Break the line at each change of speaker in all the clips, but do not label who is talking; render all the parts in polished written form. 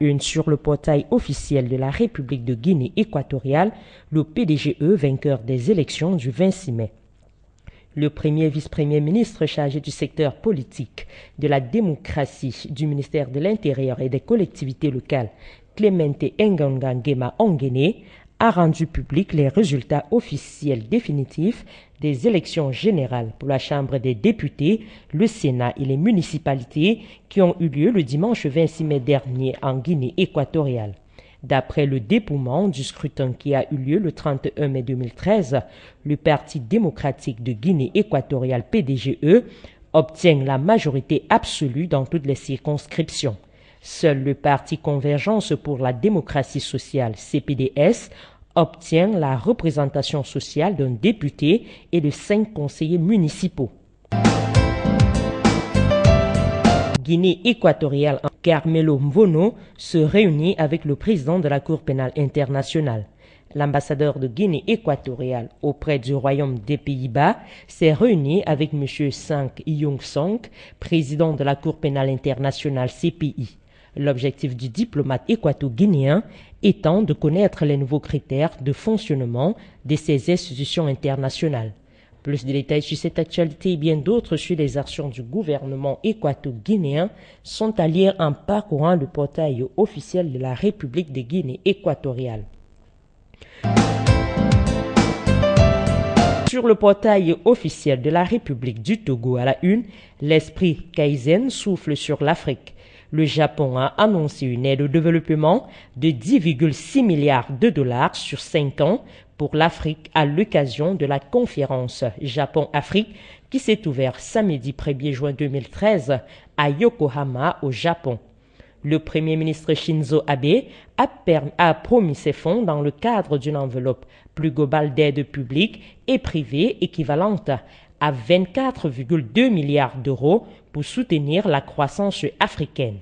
une sur le portail officiel de la République de Guinée équatoriale, le PDGE vainqueur des élections du 26 mai. Le premier vice-premier ministre chargé du secteur politique, de la démocratie, du ministère de l'Intérieur et des collectivités locales, Clemente Engonga Nguema Ongene, a rendu public les résultats officiels définitifs des élections générales pour la Chambre des députés, le Sénat et les municipalités qui ont eu lieu le dimanche 26 mai dernier en Guinée équatoriale. D'après le dépouillement du scrutin qui a eu lieu le 31 mai 2013, le Parti démocratique de Guinée équatoriale PDGE obtient la majorité absolue dans toutes les circonscriptions. Seul le Parti Convergence pour la démocratie sociale, CPDS, obtient la représentation sociale d'un député et de 5 conseillers municipaux. Guinée équatoriale, Carmelo Mvono se réunit avec le président de la Cour pénale internationale. L'ambassadeur de Guinée équatoriale auprès du Royaume des Pays-Bas s'est réuni avec M. Sank Young-Song, président de la Cour pénale internationale CPI. L'objectif du diplomate équato-guinéen étant de connaître les nouveaux critères de fonctionnement de ces institutions internationales. Plus de détails sur cette actualité et bien d'autres sur les actions du gouvernement équato-guinéen sont à lire en parcourant le portail officiel de la République de Guinée équatoriale. Sur le portail officiel de la République du Togo à la une, l'esprit Kaizen souffle sur l'Afrique. Le Japon a annoncé une aide au développement de 10,6 milliards de dollars sur 5 ans pour l'Afrique à l'occasion de la conférence Japon-Afrique qui s'est ouverte samedi 1er juin 2013 à Yokohama au Japon. Le Premier ministre Shinzo Abe a promis ces fonds dans le cadre d'une enveloppe plus globale d'aide publique et privée équivalente à 24,2 milliards d'euros pour soutenir la croissance africaine.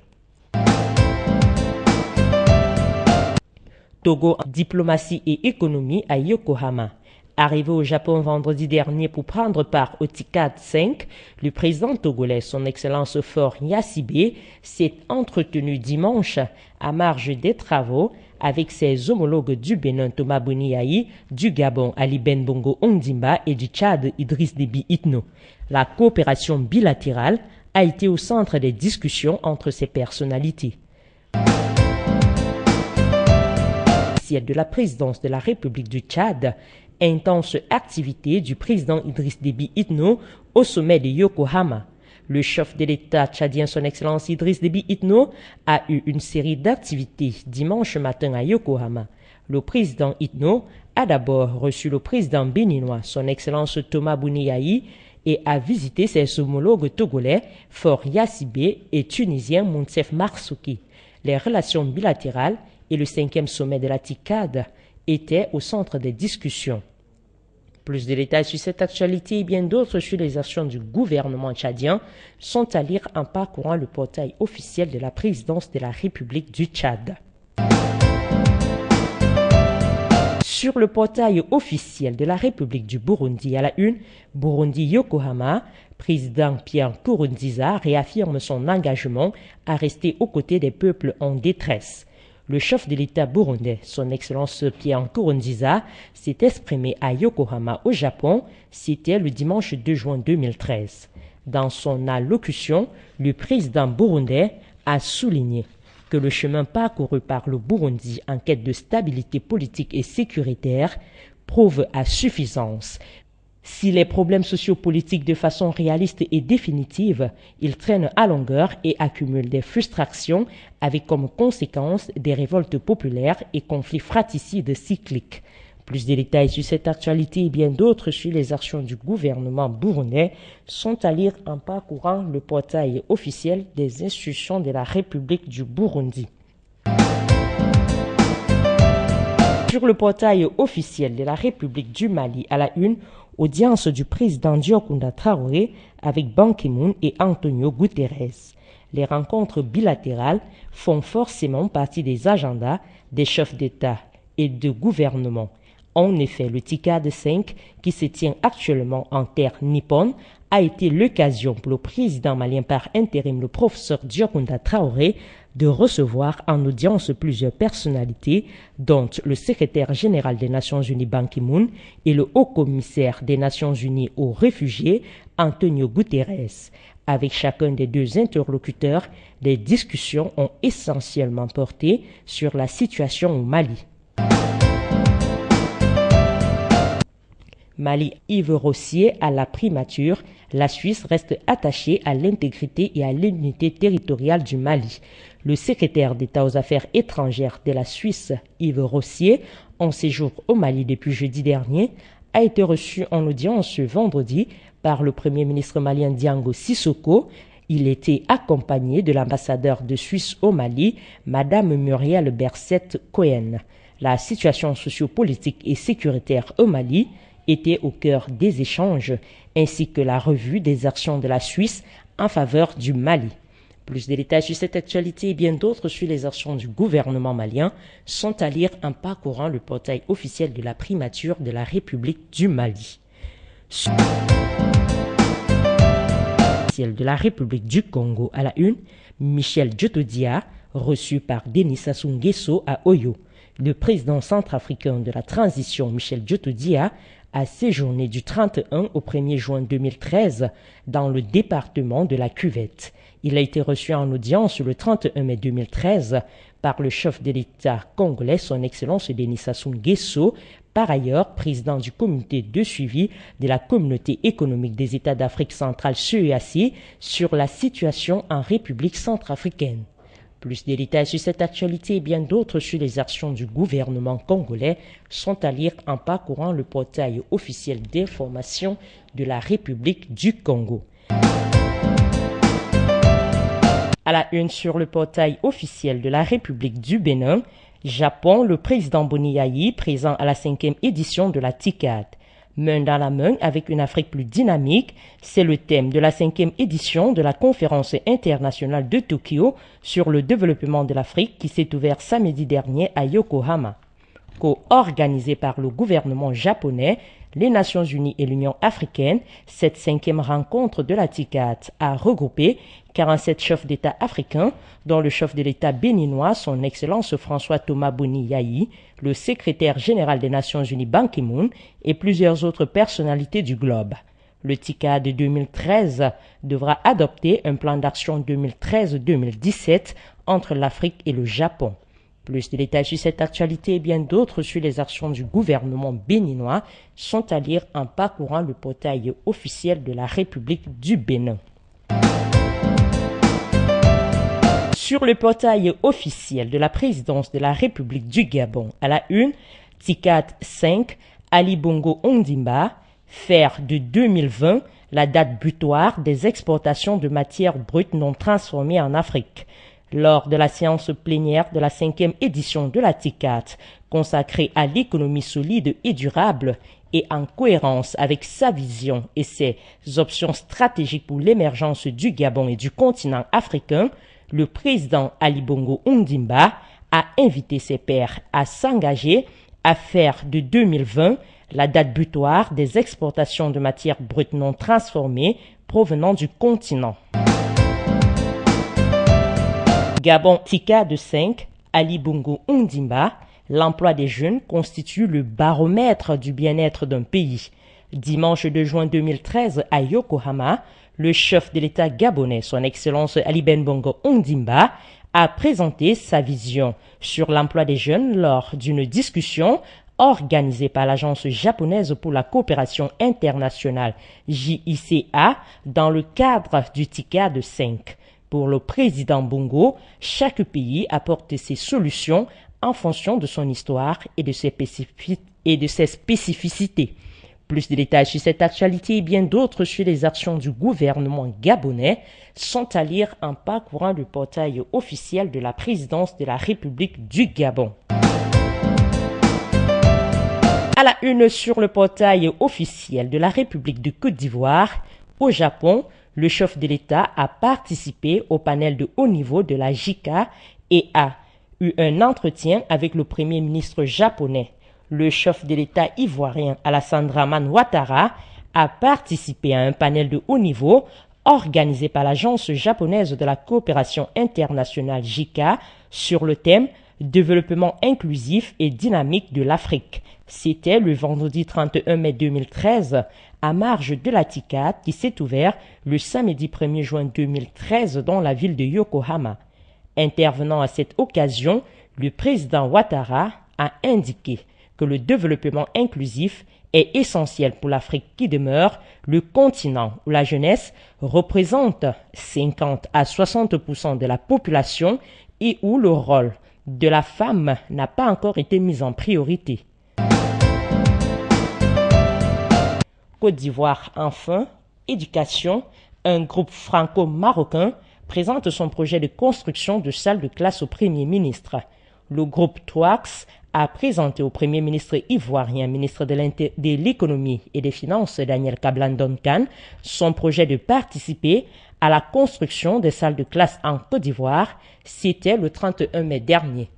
Togo, diplomatie et économie à Yokohama. Arrivé au Japon vendredi dernier pour prendre part au TICAD 5, le président togolais, son Excellence Faure Gnassingbé, s'est entretenu dimanche à marge des travaux avec ses homologues du Bénin Thomas Boni Yayi, du Gabon Ali Ben Bongo Ondimba et du Tchad Idriss Déby Itno. La coopération bilatérale a été au centre des discussions entre ces personnalités. De la présidence de la République du Tchad, intense activité du président Idriss Déby Itno au sommet de Yokohama. Le chef de l'État tchadien, son Excellence Idriss Déby Itno, a eu une série d'activités dimanche matin à Yokohama. Le président Itno a d'abord reçu le président béninois, son Excellence Thomas Boni Yayi, et a visité ses homologues togolais, Faure Gnassingbé et tunisien Mountseff Marsouki. Les relations bilatérales et le 5e sommet de la TICAD étaient au centre des discussions. Plus de détails sur cette actualité et bien d'autres sur les actions du gouvernement tchadien sont à lire en parcourant le portail officiel de la présidence de la République du Tchad. Sur le portail officiel de la République du Burundi à la une, Burundi Yokohama, président Pierre Nkurunziza réaffirme son engagement à rester aux côtés des peuples en détresse. Le chef de l'État burundais, son Excellence Pierre Nkurunziza, s'est exprimé à Yokohama au Japon, c'était le dimanche 2 juin 2013. Dans son allocution, le président burundais a souligné que le chemin parcouru par le Burundi en quête de stabilité politique et sécuritaire prouve à suffisance. Si les problèmes sociopolitiques de façon réaliste et définitive, ils traînent à longueur et accumulent des frustrations avec comme conséquence des révoltes populaires et conflits fratricides cycliques. Plus de détails sur cette actualité et bien d'autres sur les actions du gouvernement burundais sont à lire en parcourant le portail officiel des institutions de la République du Burundi. Sur le portail officiel de la République du Mali à la une, audience du président Diokounda Traoré avec Ban Ki-moon et Antonio Guterres. Les rencontres bilatérales font forcément partie des agendas des chefs d'État et de gouvernement. En effet, le TICAD 5, qui se tient actuellement en terre nippone, a été l'occasion pour le président malien par intérim, le professeur Diokounda Traoré, de recevoir en audience plusieurs personnalités, dont le secrétaire général des Nations Unies Ban Ki-moon et le haut-commissaire des Nations Unies aux réfugiés, Antonio Guterres. Avec chacun des deux interlocuteurs, les discussions ont essentiellement porté sur la situation au Mali. Mali, Yves Rossier à la primature, la Suisse reste attachée à l'intégrité et à l'unité territoriale du Mali. Le secrétaire d'État aux Affaires étrangères de la Suisse, Yves Rossier, en séjour au Mali depuis jeudi dernier, a été reçu en audience ce vendredi par le Premier ministre malien Diango Sissoko. Il était accompagné de l'ambassadeur de Suisse au Mali, Madame Muriel Berset-Cohen. La situation sociopolitique et sécuritaire au Mali était au cœur des échanges, ainsi que la revue des actions de la Suisse en faveur du Mali. Plus de détails sur cette actualité et bien d'autres sur les actions du gouvernement malien sont à lire en parcourant le portail officiel de la primature de la République du Mali. De la République du Congo à la une, Michel Djotodia, reçu par Denis Sassou Nguesso à Oyo. Le président centrafricain de la transition, Michel Djotodia, a séjourné du 31 au 1er juin 2013 dans le département de la Cuvette. Il a été reçu en audience le 31 mai 2013 par le chef de l'État congolais, son Excellence Denis Sassou Nguesso, par ailleurs président du comité de suivi de la Communauté économique des États d'Afrique centrale CEAC sur la situation en République centrafricaine. Plus de détails sur cette actualité et bien d'autres sur les actions du gouvernement congolais sont à lire en parcourant le portail officiel d'information de la République du Congo. À la une sur le portail officiel de la République du Bénin, Japon, le président Boni Yayi, présent à la 5e édition de la TICAD. Main dans la main avec une Afrique plus dynamique, c'est le thème de la 5e édition de la conférence internationale de Tokyo sur le développement de l'Afrique qui s'est ouverte samedi dernier à Yokohama. Co-organisée par le gouvernement japonais, les Nations Unies et l'Union africaine, cette 5e rencontre de la TICAD a regroupé 47 chefs d'État africains, dont le chef de l'État béninois, son Excellence François Thomas Boni Yayi, le secrétaire général des Nations Unies Ban Ki-moon et plusieurs autres personnalités du globe. Le TICAD de 2013 devra adopter un plan d'action 2013-2017 entre l'Afrique et le Japon. Plus de détails sur cette actualité et bien d'autres sur les actions du gouvernement béninois sont à lire en parcourant le portail officiel de la République du Bénin. Sur le portail officiel de la présidence de la République du Gabon à la une, TICAD 5, Ali Bongo Ondimba, faire de 2020 la date butoir des exportations de matières brutes non transformées en Afrique. Lors de la séance plénière de la 5e édition de la TICAD, consacrée à l'économie solide et durable et en cohérence avec sa vision et ses options stratégiques pour l'émergence du Gabon et du continent africain, le président Ali Bongo Ondimba a invité ses pairs à s'engager à faire de 2020 la date butoir des exportations de matières brutes non transformées provenant du continent. Gabon TICAD 5, Ali Bongo Ondimba, l'emploi des jeunes constitue le baromètre du bien-être d'un pays. Dimanche 2 juin 2013 à Yokohama, le chef de l'État gabonais, son Excellence Ali Bongo Ondimba, a présenté sa vision sur l'emploi des jeunes lors d'une discussion organisée par l'Agence japonaise pour la coopération internationale JICA dans le cadre du TICAD 5. Pour le président Bongo, chaque pays apporte ses solutions en fonction de son histoire et de ses spécificités. Plus de détails sur cette actualité et bien d'autres sur les actions du gouvernement gabonais sont à lire en parcourant le portail officiel de la présidence de la République du Gabon. À la une sur le portail officiel de la République de Côte d'Ivoire, au Japon, le chef de l'État a participé au panel de haut niveau de la JICA et a eu un entretien avec le premier ministre japonais. Le chef de l'État ivoirien Alassane Dramane Ouattara a participé à un panel de haut niveau organisé par l'Agence japonaise de la coopération internationale JICA sur le thème « Développement inclusif et dynamique de l'Afrique ». C'était le vendredi 31 mai 2013 à marge de la TICAD qui s'est ouvert le samedi 1er juin 2013 dans la ville de Yokohama. Intervenant à cette occasion, le président Ouattara a indiqué que le développement inclusif est essentiel pour l'Afrique qui demeure le continent où la jeunesse représente 50 à 60% de la population et où le rôle de la femme n'a pas encore été mis en priorité. Côte d'Ivoire, enfin, éducation, un groupe franco-marocain présente son projet de construction de salles de classe au Premier ministre. Le groupe TOAX a présenté au Premier ministre ivoirien, ministre de l'Économie et des Finances, Daniel Kablan-Duncan, son projet de participer à la construction des salles de classe en Côte d'Ivoire. C'était le 31 mai dernier.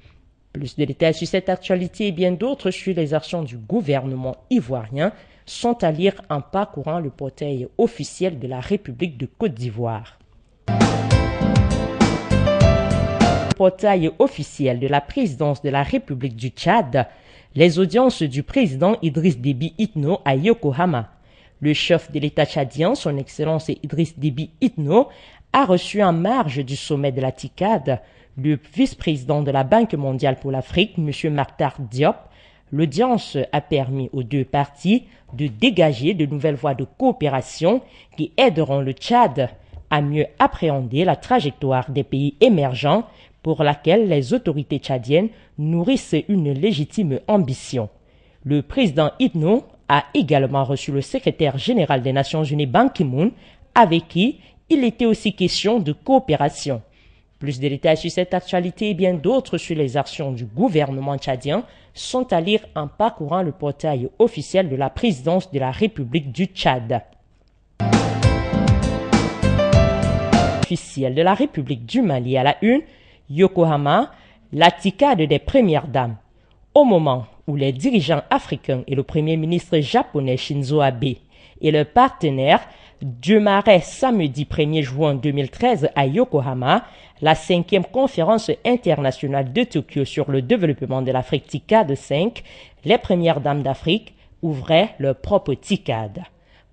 Plus de détails sur cette actualité et bien d'autres sur les actions du gouvernement ivoirien sont à lire en parcourant le portail officiel de la République de Côte d'Ivoire. Portail officiel de la présidence de la République du Tchad, les audiences du président Idriss Déby Itno à Yokohama. Le chef de l'État tchadien, son Excellence Idriss Déby Itno, a reçu en marge du sommet de la TICAD le vice-président de la Banque mondiale pour l'Afrique, M. Makhtar Diop. L'audience a permis aux deux parties de dégager de nouvelles voies de coopération qui aideront le Tchad à mieux appréhender la trajectoire des pays émergents pour laquelle les autorités tchadiennes nourrissent une légitime ambition. Le président Itno a également reçu le secrétaire général des Nations Unies Ban Ki-moon, avec qui il était aussi question de coopération. Plus de détails sur cette actualité et bien d'autres sur les actions du gouvernement tchadien sont à lire en parcourant le portail officiel de la présidence de la République du Tchad. Officiel de la République du Mali à la une, Yokohama, la TICAD des premières dames. Au moment où les dirigeants africains et le premier ministre japonais Shinzo Abe et leurs partenaires démarraient samedi 1er juin 2013 à Yokohama la 5e conférence internationale de Tokyo sur le développement de l'Afrique TICAD 5, les premières dames d'Afrique ouvraient leur propre TICAD.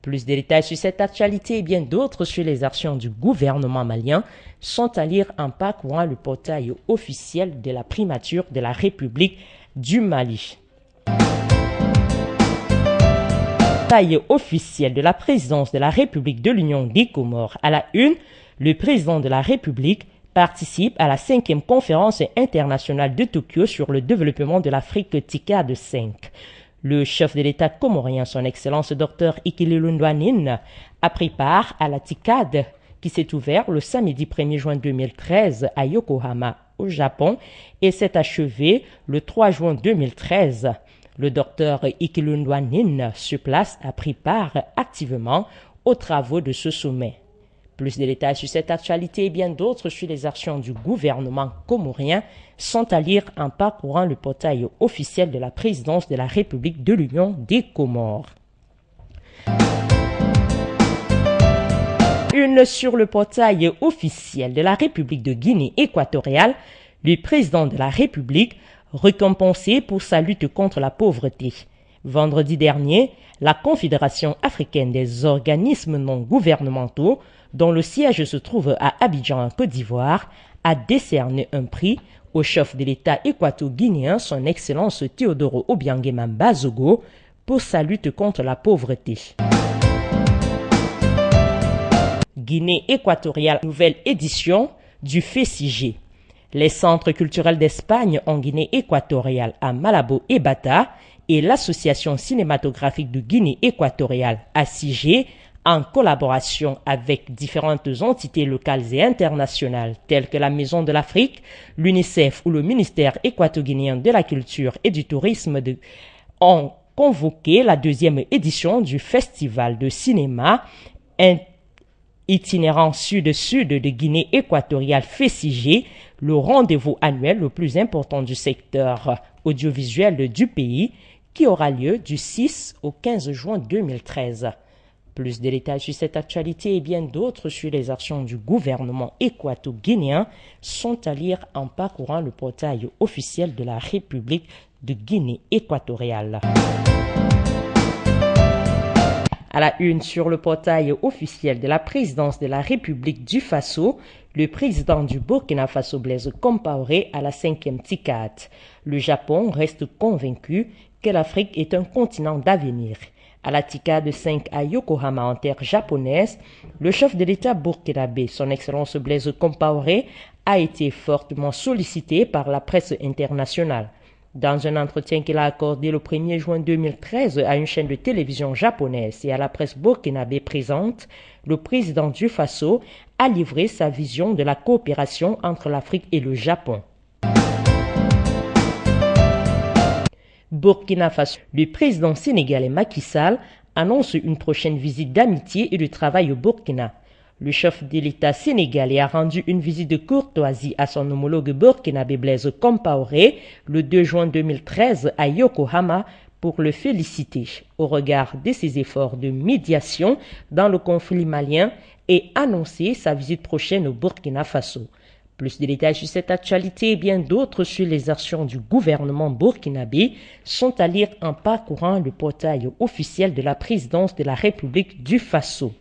Plus de détails sur cette actualité et bien d'autres sur les actions du gouvernement malien sont à lire en parcourant le portail officiel de la primature de la République du Mali. Portail officiel de la présidence de la République de l'Union des Comores à la une, le président de la République participe à la 5e conférence internationale de Tokyo sur le développement de l'Afrique TICAD 5. Le chef de l'État comorien, son Excellence Dr Ikililou Ndouanine, a pris part à la TICAD qui s'est ouverte le samedi 1er juin 2013 à Yokohama, au Japon, et s'est achevée le 3 juin 2013. Le Dr Ikililou Ndouanine, sur place, a pris part activement aux travaux de ce sommet. Plus de détails sur cette actualité et bien d'autres sur les actions du gouvernement comorien sont à lire en parcourant le portail officiel de la présidence de la République de l'Union des Comores. Une sur le portail officiel de la République de Guinée équatoriale, le président de la République récompensé pour sa lutte contre la pauvreté. Vendredi dernier, la Confédération africaine des organismes non gouvernementaux, dont le siège se trouve à Abidjan en Côte d'Ivoire, a décerné un prix au chef de l'État équato-guinéen, son Excellence Théodoro Obiang Bazogo, pour sa lutte contre la pauvreté. Guinée équatoriale, nouvelle édition du FESIG. Les centres culturels d'Espagne en Guinée équatoriale à Malabo et Bata et l'Association cinématographique de Guinée équatoriale ACIG, en collaboration avec différentes entités locales et internationales telles que la Maison de l'Afrique, l'UNICEF ou le ministère équato-guinéen de la Culture et du Tourisme ont convoqué la 2e édition du Festival de cinéma itinérant sud-sud de Guinée équatoriale FESIG, le rendez-vous annuel le plus important du secteur audiovisuel du pays, qui aura lieu du 6 au 15 juin 2013. Plus de détails sur cette actualité et bien d'autres sur les actions du gouvernement équato-guinéen sont à lire en parcourant le portail officiel de la République de Guinée équatoriale. À la une sur le portail officiel de la présidence de la République du Faso, le président du Burkina Faso Blaise Compaoré à la 5e TICAD. Le Japon reste convaincu que l'Afrique est un continent d'avenir. À la TICAD 5 à Yokohama en terre japonaise, le chef de l'État burkinabé, son Excellence Blaise Compaoré, a été fortement sollicité par la presse internationale. Dans un entretien qu'il a accordé le 1er juin 2013 à une chaîne de télévision japonaise et à la presse burkinabé présente, le président du Faso a livré sa vision de la coopération entre l'Afrique et le Japon. Burkina Faso, le président sénégalais Macky Sall annonce une prochaine visite d'amitié et de travail au Burkina. Le chef de l'État sénégalais a rendu une visite de courtoisie à son homologue burkinabé Blaise Compaoré le 2 juin 2013 à Yokohama pour le féliciter au regard de ses efforts de médiation dans le conflit malien et annoncer sa visite prochaine au Burkina Faso. Plus de détails sur cette actualité et bien d'autres sur les actions du gouvernement burkinabé sont à lire en parcourant le portail officiel de la présidence de la République du Faso.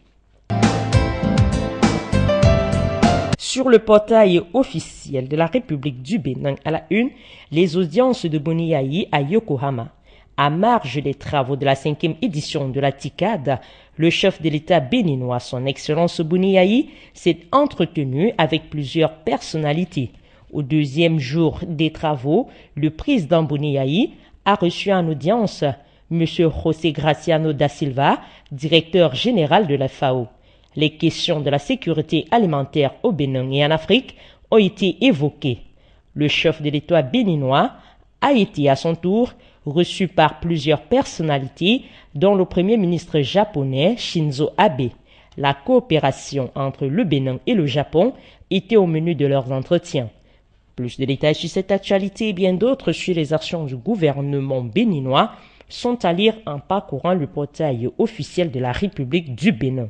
Sur le portail officiel de la République du Bénin à la une, les audiences de Boniaï à Yokohama. À marge des travaux de la 5e édition de la TICAD, le chef de l'État béninois, son Excellence Boniaï, s'est entretenu avec plusieurs personnalités. Au deuxième jour des travaux, le président Boniaï a reçu en audience M. José Graciano da Silva, directeur général de la FAO. Les questions de la sécurité alimentaire au Bénin et en Afrique ont été évoquées. Le chef de l'État béninois a été à son tour reçu par plusieurs personnalités, dont le premier ministre japonais Shinzo Abe. La coopération entre le Bénin et le Japon était au menu de leurs entretiens. Plus de détails sur cette actualité et bien d'autres sur les actions du gouvernement béninois sont à lire en parcourant le portail officiel de la République du Bénin.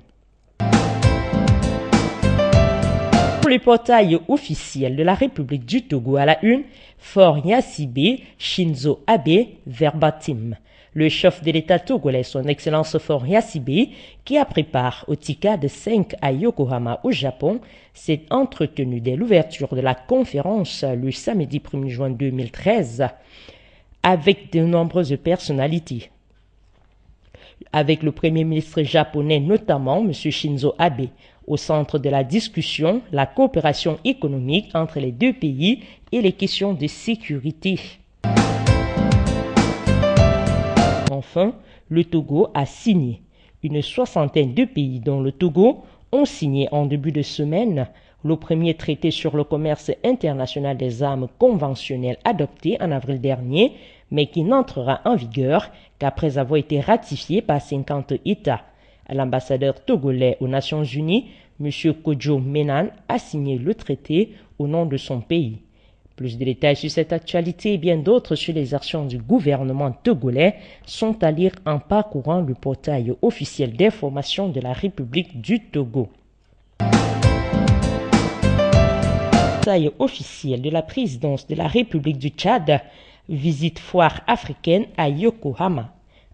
Pour le portail officiel de la République du Togo à la une, Faure Gnassingbé, Shinzo Abe, verbatim. Le chef de l'État togolais, son Excellence Faure Gnassingbé, qui a pris part au TICAD 5 à Yokohama au Japon, s'est entretenu dès l'ouverture de la conférence le samedi 1er juin 2013 avec de nombreuses personnalités. Avec le premier ministre japonais notamment, M. Shinzo Abe. Au centre de la discussion, la coopération économique entre les deux pays et les questions de sécurité. Enfin, le Togo a signé. Une soixantaine de pays, dont le Togo, ont signé en début de semaine le premier traité sur le commerce international des armes conventionnelles adopté en avril dernier, mais qui n'entrera en vigueur qu'après avoir été ratifié par 50 États. L'ambassadeur togolais aux Nations Unies, M. Kojo Menan, a signé le traité au nom de son pays. Plus de détails sur cette actualité et bien d'autres sur les actions du gouvernement togolais sont à lire en parcourant le portail officiel d'information de la République du Togo. Portail officiel de la présidence de la République du Tchad, visite foire africaine à Yokohama.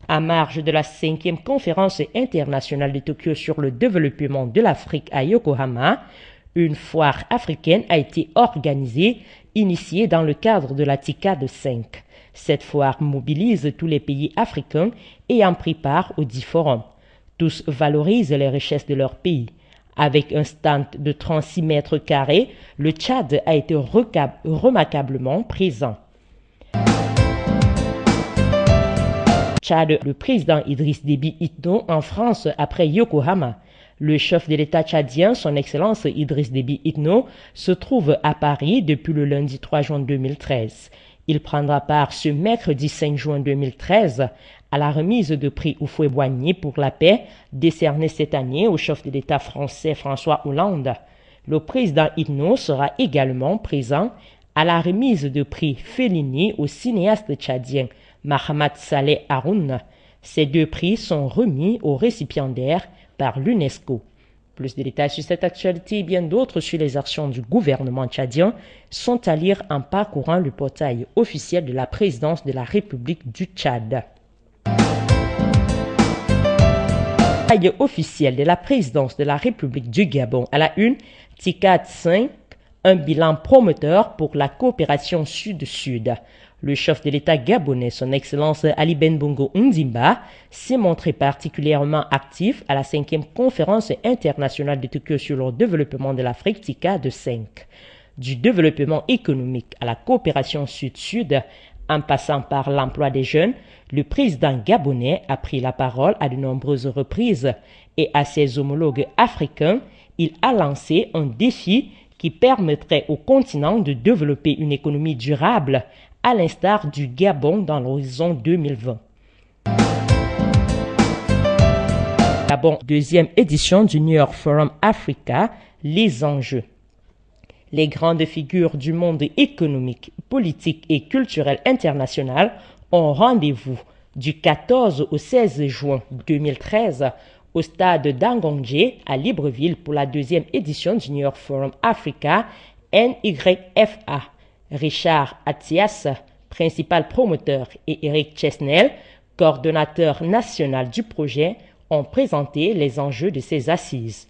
À marge de la 5e conférence internationale de Tokyo sur le développement de l'Afrique à Yokohama, une foire africaine a été organisée, initiée dans le cadre de la TICAD 5. Cette foire mobilise tous les pays africains ayant pris part aux 10 forums. Tous valorisent les richesses de leur pays. Avec un stand de 36 mètres carrés, le Tchad a été remarquablement présent. Tchad, le président Idriss Déby Itno en France après Yokohama. Le chef de l'État tchadien, son Excellence Idriss Déby Itno, se trouve à Paris depuis le lundi 3 juin 2013. Il prendra part ce mercredi 5 juin 2013 à la remise de prix Houphouët-Boigny pour la paix, décerné cette année au chef de l'État français François Hollande. Le président Itno sera également présent à la remise de prix Fellini au cinéaste tchadien Mahamat Saleh Haroun. Ces 2 prix sont remis aux récipiendaires par l'UNESCO. Plus de détails sur cette actualité et bien d'autres sur les actions du gouvernement tchadien sont à lire en parcourant le portail officiel de la présidence de la République du Tchad. Portail officiel de la présidence de la République du Gabon à la une, TICAD 5, un bilan promoteur pour la coopération sud-sud. Le chef de l'État gabonais, son Excellence Ali Bongo Ondimba, s'est montré particulièrement actif à la 5e conférence internationale de Tokyo sur le développement de l'Afrique TICAD 5. Du développement économique à la coopération sud-sud, en passant par l'emploi des jeunes, le président gabonais a pris la parole à de nombreuses reprises et à ses homologues africains, il a lancé un défi qui permettrait au continent de développer une économie durable à l'instar du Gabon dans l'horizon 2020. Gabon, 2e édition du New York Forum Africa, les enjeux. Les grandes figures du monde économique, politique et culturel international ont rendez-vous du 14 au 16 juin 2013 au stade d'Angondje à Libreville pour la 2e édition du New York Forum Africa NYFA. Richard Attias, principal promoteur, et Eric Chesnel, coordonnateur national du projet, ont présenté les enjeux de ces assises.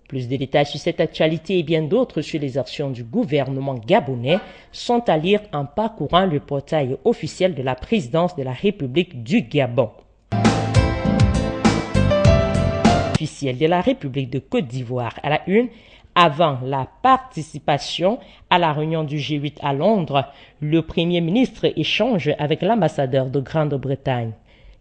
Plus de détails sur cette actualité et bien d'autres sur les actions du gouvernement gabonais sont à lire en parcourant le portail officiel de la présidence de la République du Gabon. Officiel de la République de Côte d'Ivoire à la une, avant la participation à la réunion du G8 à Londres, le Premier ministre échange avec l'ambassadeur de Grande-Bretagne.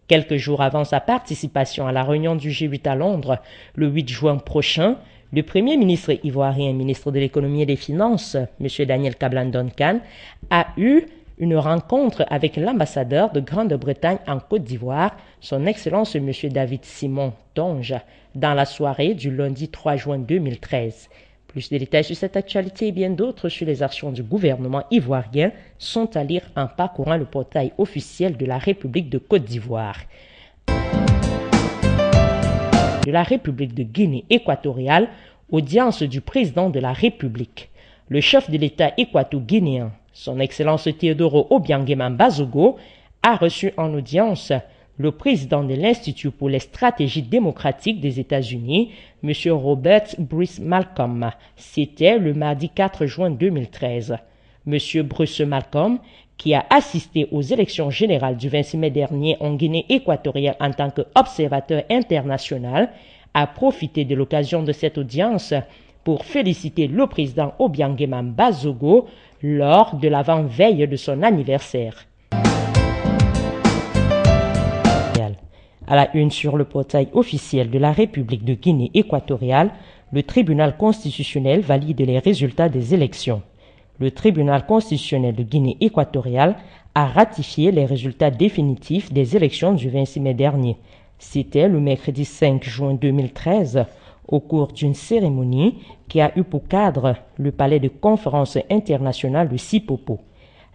Quelques jours avant sa participation à la réunion du G8 à Londres, le 8 juin prochain, le Premier ministre ivoirien, ministre de l'économie et des finances, M. Daniel Kablan-Duncan, a eu une rencontre avec l'ambassadeur de Grande-Bretagne en Côte d'Ivoire, son Excellence M. David Simon Tonge, dans la soirée du lundi 3 juin 2013. Plus de détails sur cette actualité et bien d'autres sur les actions du gouvernement ivoirien sont à lire en parcourant le portail officiel de la République de Côte d'Ivoire. De la République de Guinée équatoriale, audience du président de la République. Le chef de l'État équato-guinéen, son Excellence Teodoro Obiang Bazogo, a reçu en audience le président de l'Institut pour les stratégies démocratiques des États-Unis, M. Robert Bruce Malcolm. C'était le mardi 4 juin 2013. M. Bruce Malcolm, qui a assisté aux élections générales du 26 mai dernier en Guinée équatoriale en tant qu'observateur international, a profité de l'occasion de cette audience pour féliciter le président Obiang Bazogo lors de l'avant-veille de son anniversaire. À la une sur le portail officiel de la République de Guinée équatoriale, le tribunal constitutionnel valide les résultats des élections. Le tribunal constitutionnel de Guinée équatoriale a ratifié les résultats définitifs des élections du 26 mai dernier. C'était le mercredi 5 juin 2013, au cours d'une cérémonie qui a eu pour cadre le palais de conférence internationale de Sipopo.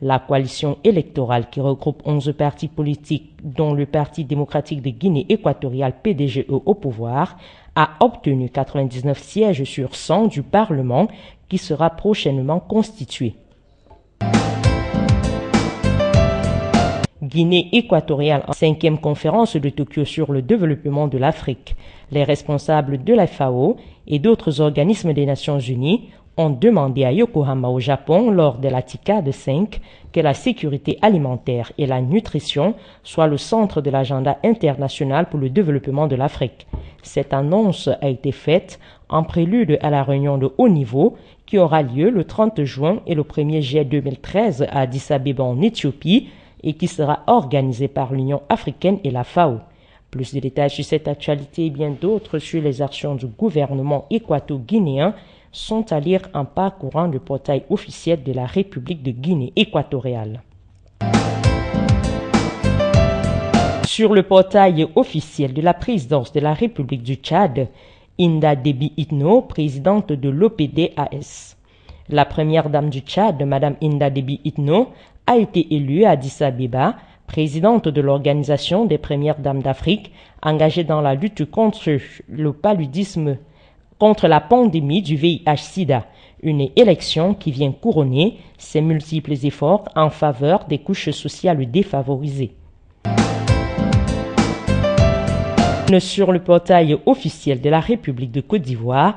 La coalition électorale qui regroupe 11 partis politiques, dont le Parti démocratique de Guinée équatoriale PDGE au pouvoir, a obtenu 99 sièges sur 100 du Parlement qui sera prochainement constitué. Guinée équatoriale en 5e conférence de Tokyo sur le développement de l'Afrique. Les responsables de la FAO et d'autres organismes des Nations Unies ont demandé à Yokohama au Japon lors de la TICAD 5 que la sécurité alimentaire et la nutrition soient le centre de l'agenda international pour le développement de l'Afrique. Cette annonce a été faite en prélude à la réunion de haut niveau qui aura lieu le 30 juin et le 1er juillet 2013 à Addis Abeba en Éthiopie et qui sera organisée par l'Union africaine et la FAO. Plus de détails sur cette actualité et bien d'autres sur les actions du gouvernement équato-guinéen sont à lire en parcourant le portail officiel de la République de Guinée équatoriale. Sur le portail officiel de la présidence de la République du Tchad, Inda Déby Itno, présidente de l'OPDAS. La première dame du Tchad, Mme Inda Déby Itno, a été élue à Addis Abeba présidente de l'Organisation des Premières Dames d'Afrique, engagée dans la lutte contre le paludisme, contre la pandémie du VIH-Sida, une élection qui vient couronner ses multiples efforts en faveur des couches sociales défavorisées. Sur le portail officiel de la République de Côte d'Ivoire,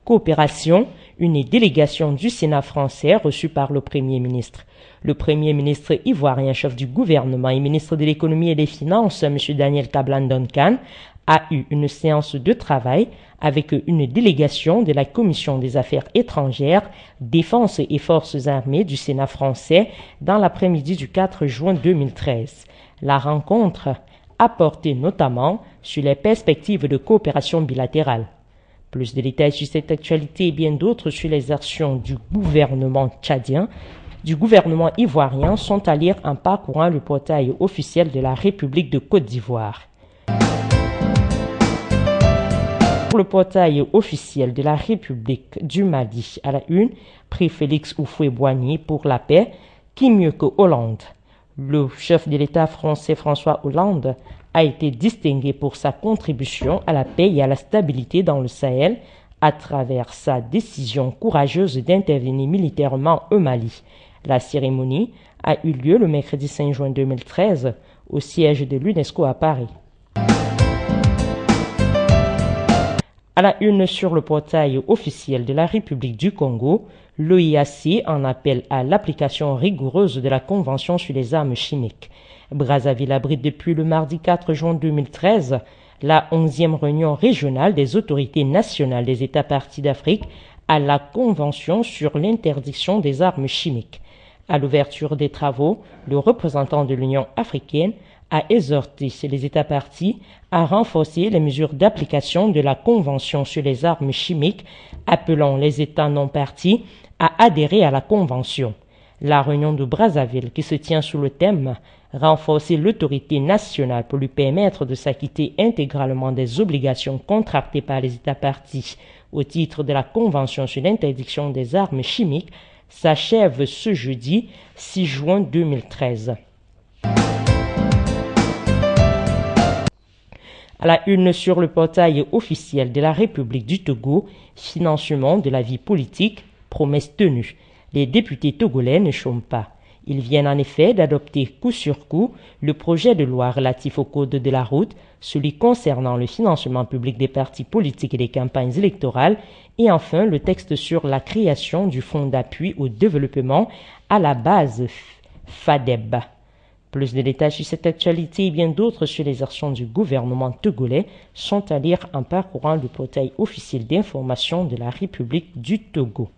coopération, une délégation du Sénat français reçue par le Premier ministre. Le Premier ministre ivoirien, chef du gouvernement et ministre de l'économie et des finances, M. Daniel Kablan-Duncan, a eu une séance de travail avec une délégation de la Commission des Affaires étrangères, Défense et Forces armées du Sénat français dans l'après-midi du 4 juin 2013. La rencontre a porté notamment sur les perspectives de coopération bilatérale. Plus de détails sur cette actualité et bien d'autres sur les actions du gouvernement tchadien, du gouvernement ivoirien sont à lire en parcourant le portail officiel de la République de Côte d'Ivoire. Pour le portail officiel de la République du Mali, à la une, prix Félix Houphouët-Boigny pour la paix, qui mieux que Hollande? Le chef de l'État français François Hollande a été distingué pour sa contribution à la paix et à la stabilité dans le Sahel à travers sa décision courageuse d'intervenir militairement au Mali. La cérémonie a eu lieu le mercredi 5 juin 2013 au siège de l'UNESCO à Paris. À la une sur le portail officiel de la République du Congo, l'OIAC en appelle à l'application rigoureuse de la Convention sur les armes chimiques. Brazzaville abrite depuis le mardi 4 juin 2013 la 11e réunion régionale des autorités nationales des États parties d'Afrique à la Convention sur l'interdiction des armes chimiques. À l'ouverture des travaux, le représentant de l'Union africaine a exhorté les États parties à renforcer les mesures d'application de la Convention sur les armes chimiques, appelant les États non parties à adhérer à la Convention. La réunion de Brazzaville, qui se tient sous le thème « Renforcer l'autorité nationale pour lui permettre de s'acquitter intégralement des obligations contractées par les États parties au titre de la Convention sur l'interdiction des armes chimiques », s'achève ce jeudi 6 juin 2013. À la une sur le portail officiel de la République du Togo, financement de la vie politique, promesse tenue. Les députés togolais ne chôment pas. Ils viennent en effet d'adopter coup sur coup le projet de loi relatif au code de la route, celui concernant le financement public des partis politiques et des campagnes électorales, et enfin le texte sur la création du fonds d'appui au développement à la base FADEB. Plus de détails sur cette actualité et bien d'autres sur les actions du gouvernement togolais sont à lire en parcourant le portail officiel d'information de la République du Togo.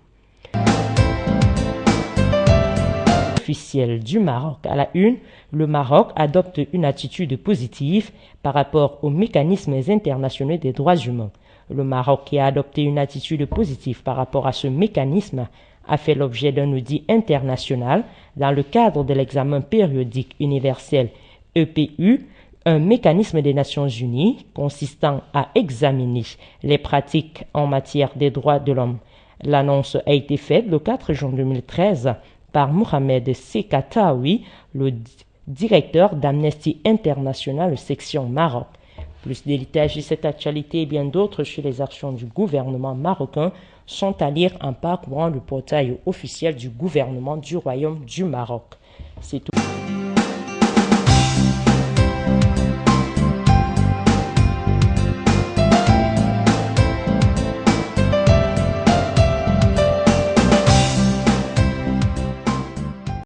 Officiel du Maroc à la une, le Maroc adopte une attitude positive par rapport aux mécanismes internationaux des droits humains. Le Maroc, qui a adopté une attitude positive par rapport à ce mécanisme, a fait l'objet d'un audit international dans le cadre de l'examen périodique universel EPU, un mécanisme des Nations Unies consistant à examiner les pratiques en matière des droits de l'homme. L'annonce a été faite le 4 juin 2013 par Mohamed Sekataoui, le directeur d'Amnesty International section Maroc. Plus de détails sur cette actualité et bien d'autres sur les actions du gouvernement marocain sont à lire en parcourant le portail officiel du gouvernement du Royaume du Maroc. C'est tout.